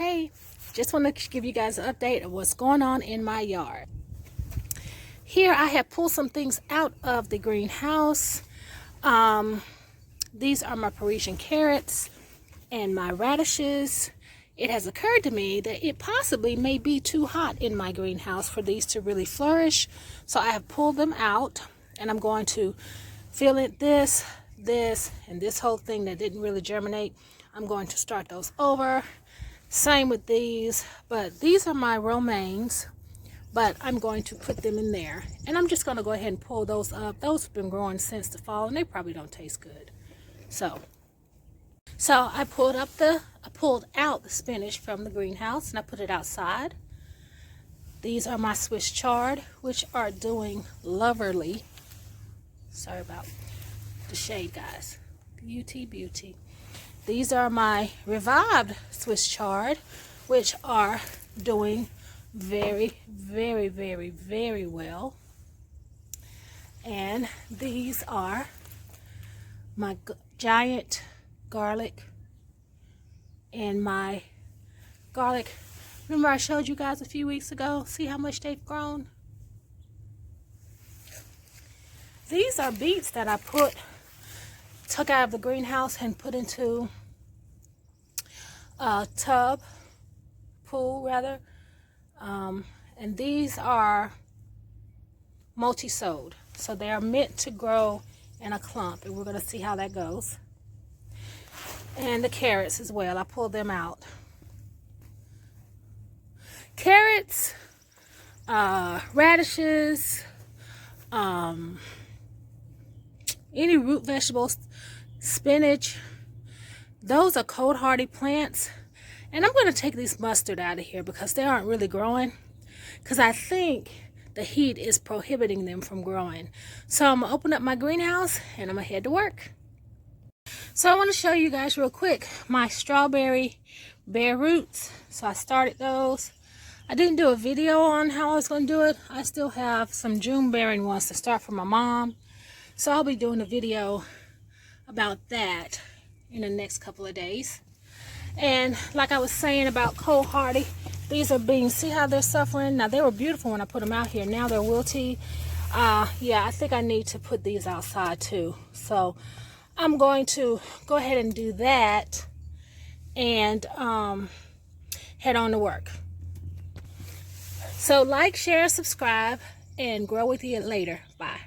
Hey, just want to give you guys an update of what's going on in my yard. Here I have pulled some things out of the greenhouse. These are my Parisian carrots and my radishes. It has occurred to me that it possibly may be too hot in my greenhouse for these to really flourish. So I have pulled them out and I'm going to fill in this, and this whole thing that didn't really germinate. I'm going to start those over. Same with these, but these are my romaines, but I'm going to put them in there. And I'm just going to go ahead and pull those up. Those have been growing since the fall and they probably don't taste good. So I pulled out the spinach from the greenhouse and I put it outside. These are my Swiss chard, which are doing lovely. Sorry about the shade, guys. Beauty. These are my revived Swiss chard, which are doing very well. And these are my giant garlic and my garlic. Remember I showed you guys a few weeks ago? See how much they've grown? These are beets that I took out of the greenhouse and put into a pool rather. And these are multi-sowed. So they are meant to grow in a clump, and we're going to see how that goes. And the carrots as well, I pulled them out. Carrots, radishes, any root vegetables, spinach, those are cold hardy plants. And I'm going to take this mustard out of here because they aren't really growing, because I think the heat is prohibiting them from growing. So I'm going to open up my greenhouse and I'm going to head to work. So I want to show you guys real quick my strawberry bare roots. So I started those. I didn't do a video on how I was going to do it. I still have some June bearing ones to start for my mom. So I'll be doing a video about that in the next couple of days. And like I was saying about cold hardy, these are beans. See how they're suffering? Now they were beautiful when I put them out here. Now they're wilty. Yeah, I think I need to put these outside too. So I'm going to go ahead and do that and head on to work. So like, share, subscribe, and grow with you later. Bye.